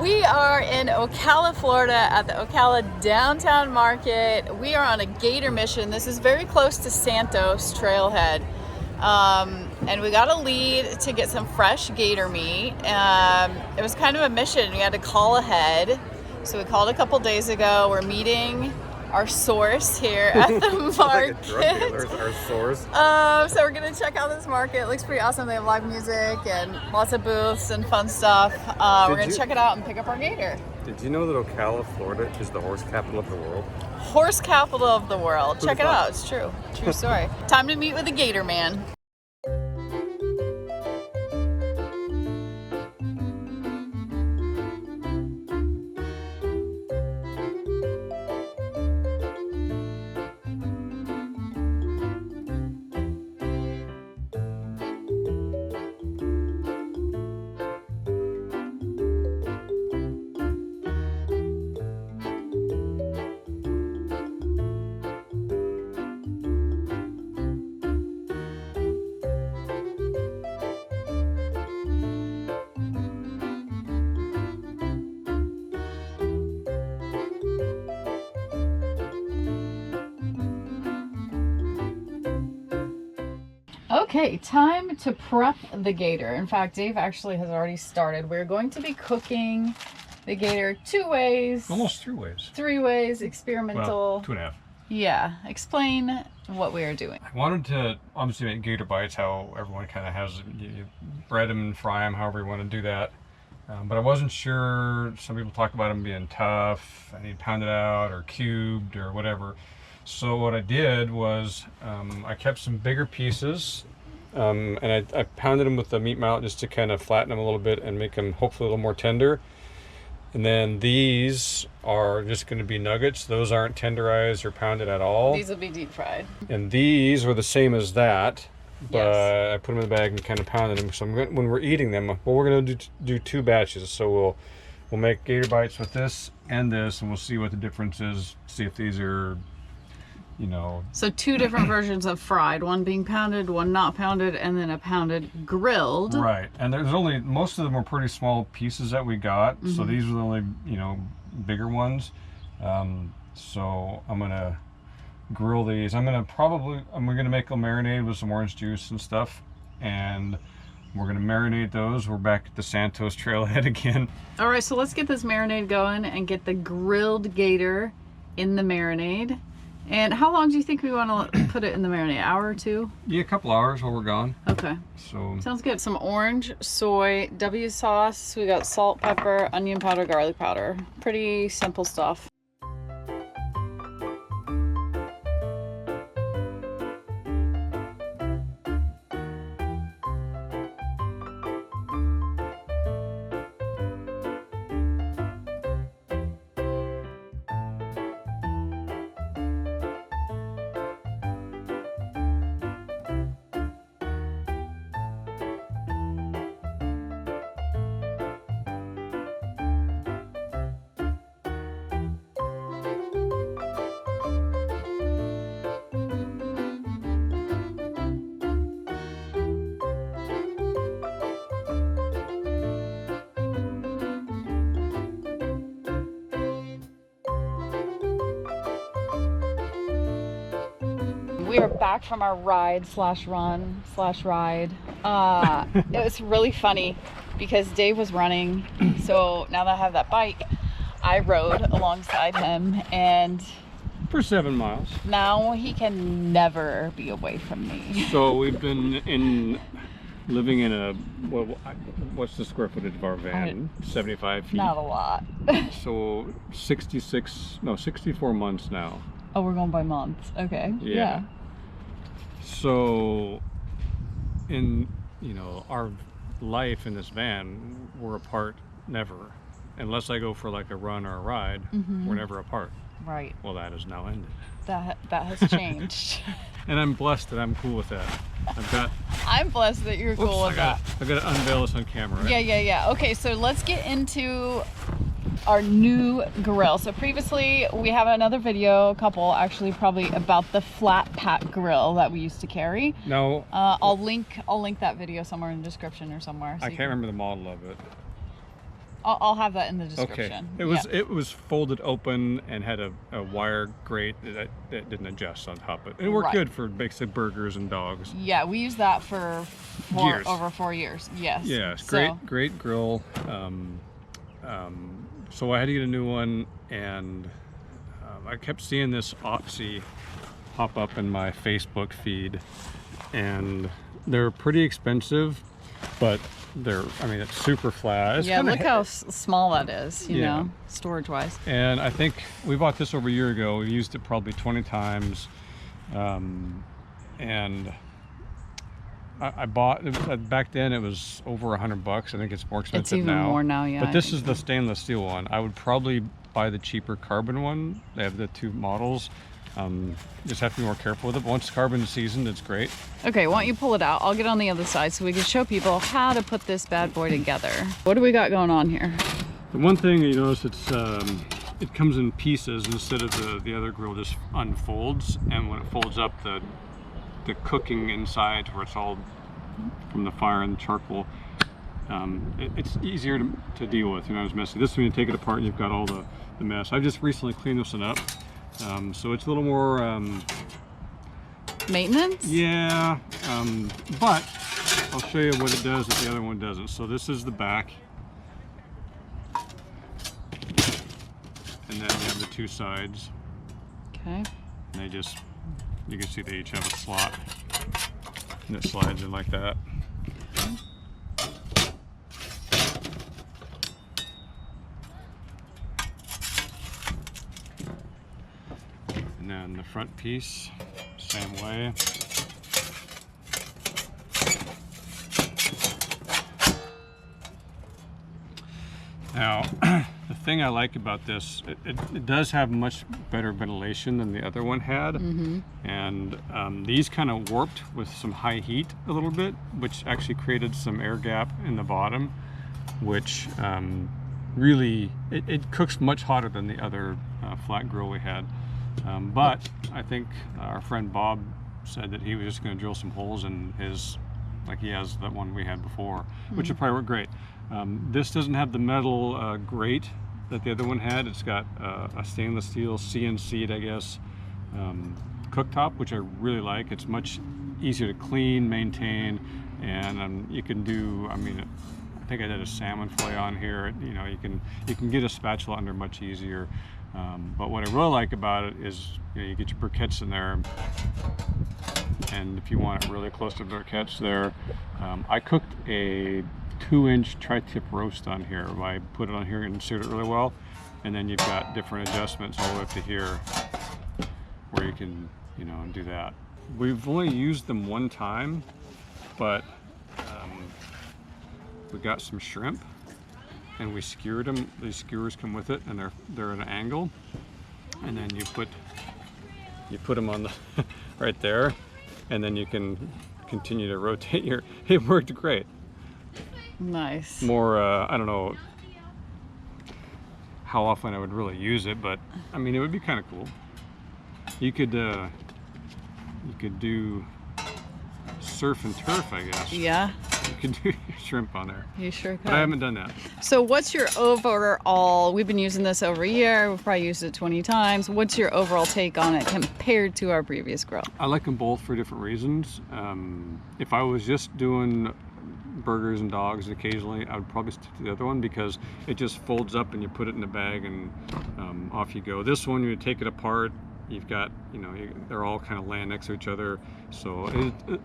We are in Ocala, Florida at the Ocala Downtown Market. We are on a gator mission. This is very close to Santos Trailhead. And we got a lead to get some fresh gator meat. It was kind of a mission. We had to call ahead. So we called a couple days ago. We're meeting our source here at the market. Like a drug dealer's our source. So we're gonna check out this market. It looks pretty awesome. They have live music and lots of booths and fun stuff. We're gonna check it out and pick up our gator. Did you know that Ocala, Florida is the horse capital of the world? Horse capital of the world. Check it out. It's true. True story. Time to meet with the gator man. Okay, time to prep the gator. In fact, Dave actually has already started. We're going to be cooking the gator 2 ways. Almost 3 ways. 3 ways, experimental. Well, 2.5. Yeah, explain what we are doing. I wanted to obviously make gator bites how everyone kind of has, you bread them and fry them, however you want to do that. But I wasn't sure, some people talk about them being tough, I need pounded out or cubed or whatever. So what I did was I kept some bigger pieces and I pounded them with the meat mallet just to kind of flatten them a little bit and make them hopefully a little more tender. And then these are just going to be nuggets. Those aren't tenderized or pounded at all. These will be deep fried. And these were the same as that, but yes. I put them in the bag and kind of pounded them. So when we're eating them, well, we're going to do 2 batches. So we'll make gator bites with this and this, and we'll see what the difference is. See if these are, you know. So 2 different versions of fried, one being pounded, one not pounded, and then a pounded grilled. Right, and there's only, most of them were pretty small pieces that we got, so these were the only, you know, bigger ones. So I'm gonna grill these. I'm gonna make a marinade with some orange juice and stuff, and we're gonna marinate those. We're back at the Santos Trailhead again. All right, so let's get this marinade going and get the grilled gator in the marinade. And how long do you think we want to put it in the marinade? An hour or 2? Yeah, a couple hours while we're gone. Okay. So sounds good. Some orange, soy, W sauce. We got salt, pepper, onion powder, garlic powder. Pretty simple stuff. We are back from our ride slash run slash ride. It was really funny because Dave was running, so now that I have that bike, I rode alongside him, and for 7 miles. Now he can never be away from me. So we've been living in a, what's the square footage of our van? 75 feet. Not a lot. So 64 months now. Oh, we're going by months. Okay. Yeah. So in, you know, our life in this van, we're apart never. Unless I go for like a run or a ride, we're never apart. Right. Well, that has now ended. That has changed. And I'm blessed that I'm cool with that. I'm blessed that you're cool with that. I've got to unveil this on camera, right? Yeah. Okay, so let's get into our new grill. So previously we have another video, a couple actually, probably about the flat pack grill that we used to carry. No. I'll link that video somewhere in the description or somewhere. So I can't remember the model of it. I'll have that in the Okay. description. It was folded open and had a wire grate that didn't adjust on top of it. It worked good for basically burgers and dogs. Yeah, we used that for over 4 years. Yes. Yes, great grill. So I had to get a new one, and I kept seeing this Otzi pop up in my Facebook feed, and they're pretty expensive, but it's super flat. It's look how small that is, you know, storage wise. And I think we bought this over a year ago. We used it probably 20 times, and I bought back then it was over $100. I think it's more expensive now. It's even more now, yeah. But this is the stainless steel one. I would probably buy the cheaper carbon one. They have the 2 models. Just have to be more careful with it. But once carbon is seasoned, it's great. Okay, why don't you pull it out? I'll get on the other side so we can show people how to put this bad boy together. What do we got going on here? The one thing you notice, it comes in pieces instead of the other grill just unfolds, and when it folds up, the cooking inside where it's all from the fire and the charcoal, it's easier to deal with. It's messy. This one, you take it apart and you've got all the mess. I've just recently cleaned this one up, so it's a little more maintenance. Yeah, but I'll show you what it does that the other one doesn't. So this is the back, and then you have the 2 sides. Okay. And you can see they each have a slot, and it slides in like that. And then the front piece, same way. Now, the thing I like about this, it does have much better ventilation than the other one had. And these kind of warped with some high heat a little bit, which actually created some air gap in the bottom, which really, it cooks much hotter than the other flat grill we had. But I think our friend Bob said that he was just going to drill some holes in his, like he has that one we had before, which would probably work great. This doesn't have the metal grate that the other one had. It's got a stainless steel CNC'd, I guess, cooktop, which I really like. It's much easier to clean, maintain, and you can do, I think I did a salmon fillet on here. You can get a spatula under much easier. But what I really like about it is you get your briquettes in there, and if you want it really close to the briquettes there, I cooked a 2-inch tri-tip roast on here. I put it on here and seared it really well, and then you've got different adjustments all the way up to here where you can do that. We've only used them one time, but we got some shrimp and we skewered them. These skewers come with it, and they're at an angle, and then you put them on the right there, and then you can continue to rotate your. It worked great. Nice. More, I don't know how often I would really use it, but it would be kind of cool. You could do surf and turf, I guess. Yeah. You could do shrimp on there. You sure could. But I haven't done that. So what's your overall, we've been using this over a year, we've probably used it 20 times. What's your overall take on it compared to our previous grill? I like them both for different reasons. If I was just doing burgers and dogs occasionally, I would probably stick to the other one because it just folds up and you put it in a bag and off you go. This one, you take it apart, you've got, they're all kind of laying next to each other, so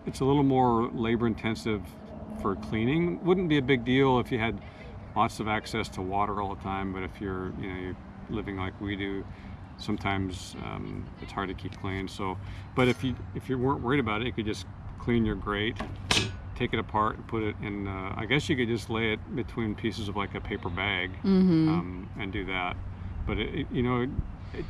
it's a little more labor intensive for cleaning. Wouldn't be a big deal if you had lots of access to water all the time, but if you're living like we do, sometimes it's hard to keep clean. So, but if you weren't worried about it, you could just clean your grate, take it apart and put it in, I guess you could just lay it between pieces of like a paper bag, and do that. But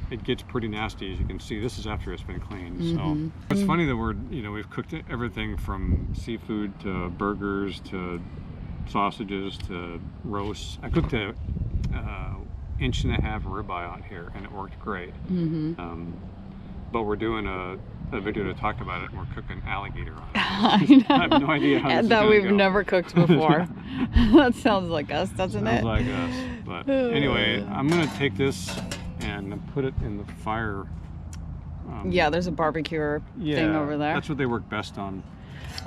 it gets pretty nasty, as you can see. This is after it's been cleaned. So it's funny that we've cooked everything from seafood to burgers to sausages to roasts. I cooked a 1.5 inch ribeye on here, and it worked great. But we're doing a the video that talked about it, and we're cooking alligator on it. I know. I have no idea how this is that gonna we've go. never cooked before. That sounds like us, doesn't it? Sounds like us. But anyway, I'm gonna take this and put it in the fire. Yeah, there's a barbecue thing over there. That's what they work best on.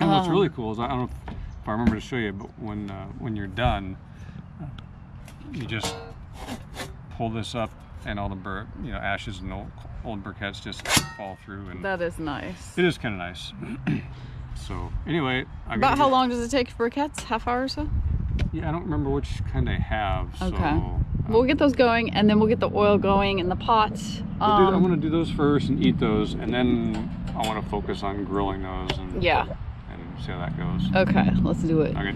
And what's really cool is, I don't know if I remember to show you, but when you're done, you just pull this up, and all the ashes and old briquettes just fall through. And that is nice. it is kind of nice. So anyway, about how long does it take for briquettes? Half hour or so? Yeah, I don't remember which kind they have. Okay. So, we'll get those going, and then we'll get the oil going in the pot. I want to do those first and eat those, and then I want to focus on grilling those and see how that goes. Okay, let's do it. Okay.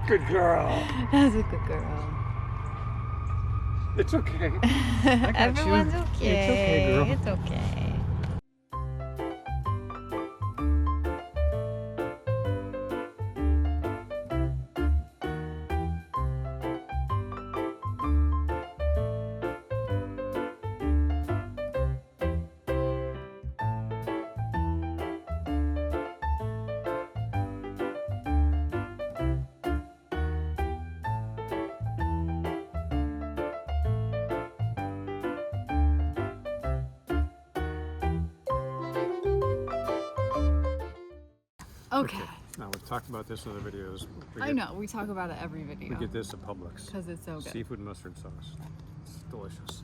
Good girl. That's a good girl. It's okay. Everyone's okay. It's okay, girl. It's okay. Okay. Now we've talked about this in other videos. I know, we talk about it every video. We get this at Publix. Because it's so good. Seafood mustard sauce. It's delicious.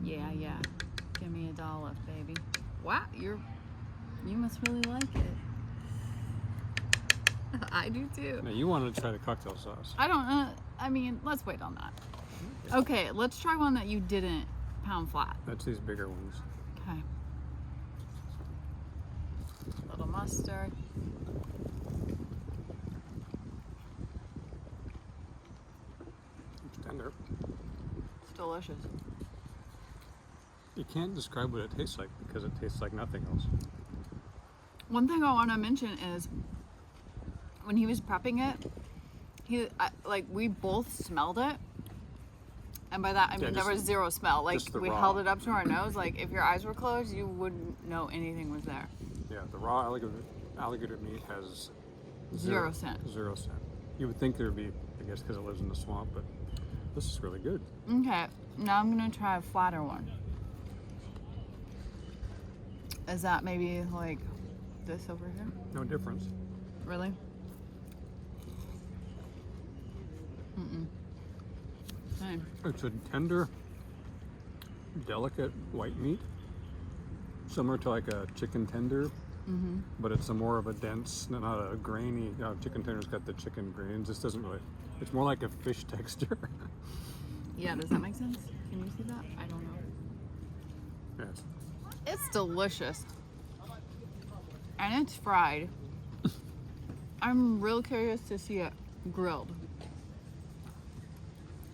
Yeah. Give me $1, baby. Wow, you must really like it. I do too. Now you wanted to try the cocktail sauce. I don't know. I mean, let's wait on that. Okay, let's try one that you didn't pound flat. That's these bigger ones. Okay. Little mustard. It's tender. It's delicious. You can't describe what it tastes like because it tastes like nothing else. One thing I want to mention is when he was prepping it, we both smelled it. And by that, I mean, there was zero smell. Like, we held it up to our nose. Like, if your eyes were closed, you wouldn't know anything was there. Yeah, the raw alligator meat has 0 cent. 0 cent. You would think there would be, I guess, because it lives in the swamp, but this is really good. Okay, now I'm going to try a flatter one. Is that maybe like this over here? No difference. Really? Mm-mm. Same. It's a tender, delicate white meat, similar to like a chicken tender, but it's more of a dense, not a grainy. Chicken tender's got the chicken grains. This doesn't really. It's more like a fish texture. Yeah, does that make sense? Can you see that? I don't know. Yes. It's delicious. And it's fried. I'm real curious to see it grilled.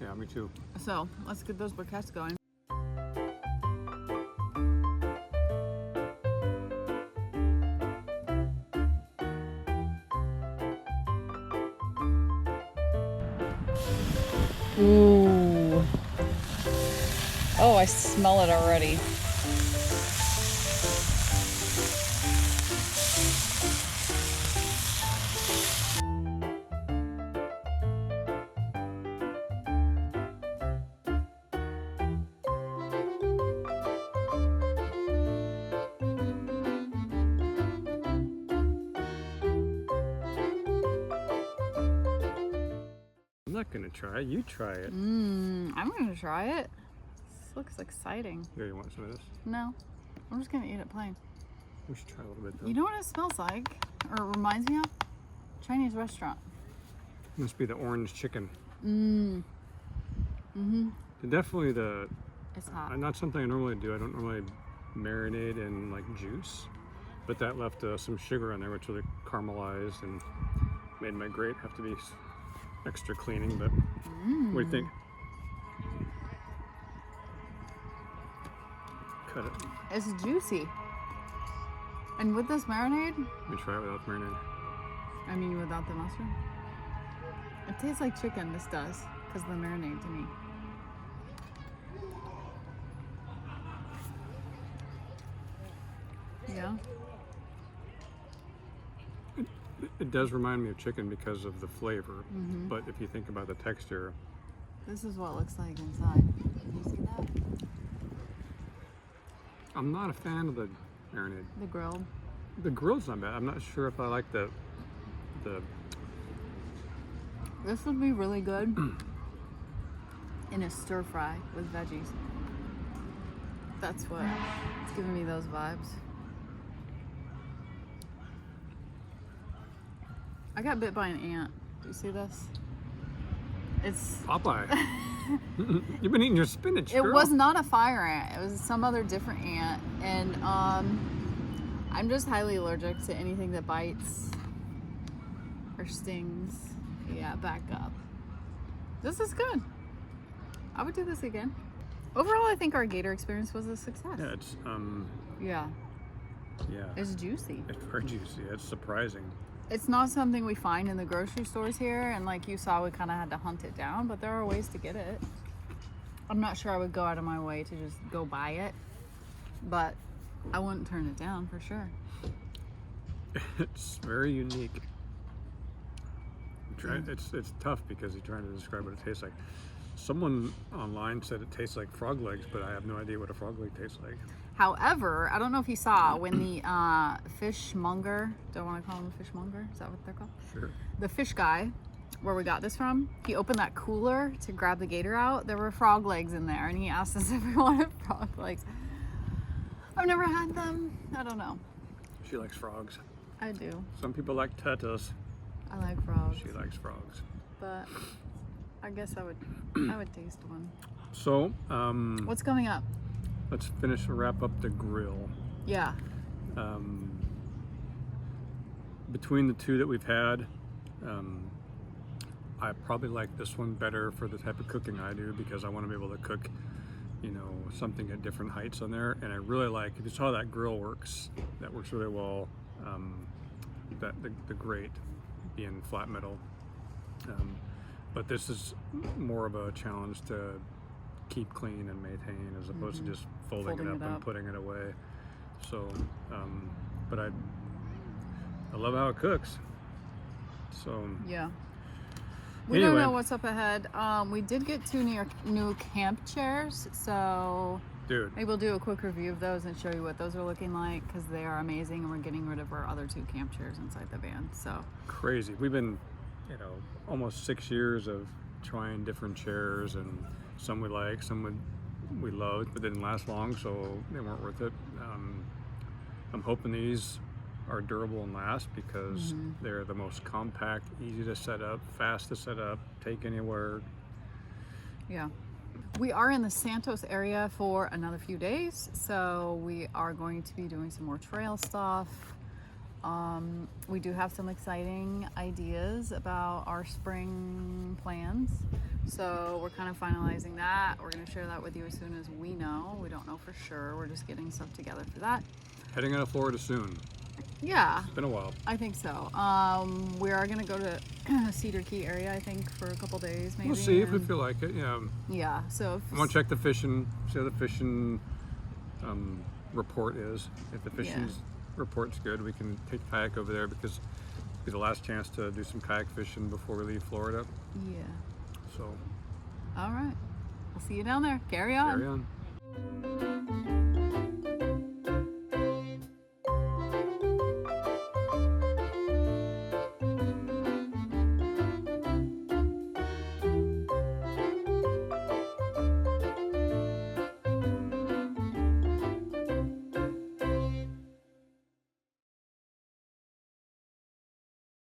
Yeah, me too. So let's get those briquettes going. Ooh. Oh, I smell it already. I'm not gonna try it. You try it. I'm gonna try it. This looks exciting. Here, you want some of this? No, I'm just gonna eat it plain. We should try a little bit though. You know what it smells like, or it reminds me of? Chinese restaurant. Must be the orange chicken. And Definitely the. it's hot. Not something I normally do. I don't normally marinate in like juice. but that left some sugar in there, which really caramelized and made my grate have to be extra cleaning. But what do you think? Cut it. It's juicy. And with this marinade, Let me try it without marinade. I mean without the mustard, it tastes like chicken, this does, because the marinade to me. Yeah. It does remind me of chicken because of the flavor, but if you think about the texture, This is what it looks like inside. Can you see that? I'm not a fan of the marinade. The grilled. The grilled's not bad. I'm not sure if I like the This would be really good in a stir fry with veggies. That's what it's giving me those vibes. I got bit by an ant. Do you see this? It's Popeye. You've been eating your spinach, It girl. was not a fire ant. It was some other different ant, and I'm just highly allergic to anything that bites or stings. Yeah, back up. This is good. I would do this again. Overall, I think our gator experience was a success. Yeah, it's Yeah, yeah. it's juicy. It's very juicy. It's surprising. It's not something we find in the grocery stores here, and like you saw, we kind of had to hunt it down, but there are ways to get it. I'm not sure I would go out of my way to just go buy it, but I wouldn't turn it down for sure. It's very unique. It's tough because you're trying to describe what it tastes like. Someone online said it tastes like frog legs, but I have no idea what a frog leg tastes like. However, I don't know if you saw when the fishmonger, do I want to call him a fishmonger? Is that what they're called? Sure. The fish guy, where we got this from, he opened that cooler to grab the gator out. There were frog legs in there, and he asked us if we wanted frog legs. I've never had them. I don't know. She likes frogs. I do. Some people like turtles. I like frogs. She likes frogs. But I guess I would taste one. So, What's coming up? let's finish and wrap up the grill. Yeah. Between the two that we've had, I probably like this one better for the type of cooking I do because I want to be able to cook, you know, something at different heights on there. And I really like, if you saw that grill works, that works really well. That the grate being flat metal. But this is more of a challenge to keep clean and maintain as opposed to just folding it up and putting it away. So, but I love how it cooks. So yeah. We don't know what's up ahead. We did get 2 new camp chairs, so dude, maybe we'll do a quick review of those and show you what those are looking like because they are amazing, and we're getting rid of our other 2 camp chairs inside the van. So crazy. We've been, you know, almost 6 years of trying different chairs, and some we like, some we loved, but didn't last long, so they weren't worth it. I'm hoping these are durable and last because they're the most compact, easy to set up, fast to set up, take anywhere. yeah. We are in the Santos area for another few days, so we are going to be doing some more trail stuff. We do have some exciting ideas about our spring plans, so we're kind of finalizing that. We're going to share that with you as soon as we know. We don't know for sure. We're just getting stuff together for that. Heading out of Florida soon. Yeah, It's been a while. I think so. We are going to go to Cedar Key area, I think, for a couple days maybe. We'll see if we feel like it. Yeah. Yeah, so I want to check the fishing, see how the fishing report is. If the fishing report's good, we can take kayak over there because it'll be the last chance to do some kayak fishing before we leave Florida. yeah. So, All right. I'll see you down there. Carry on. carry on.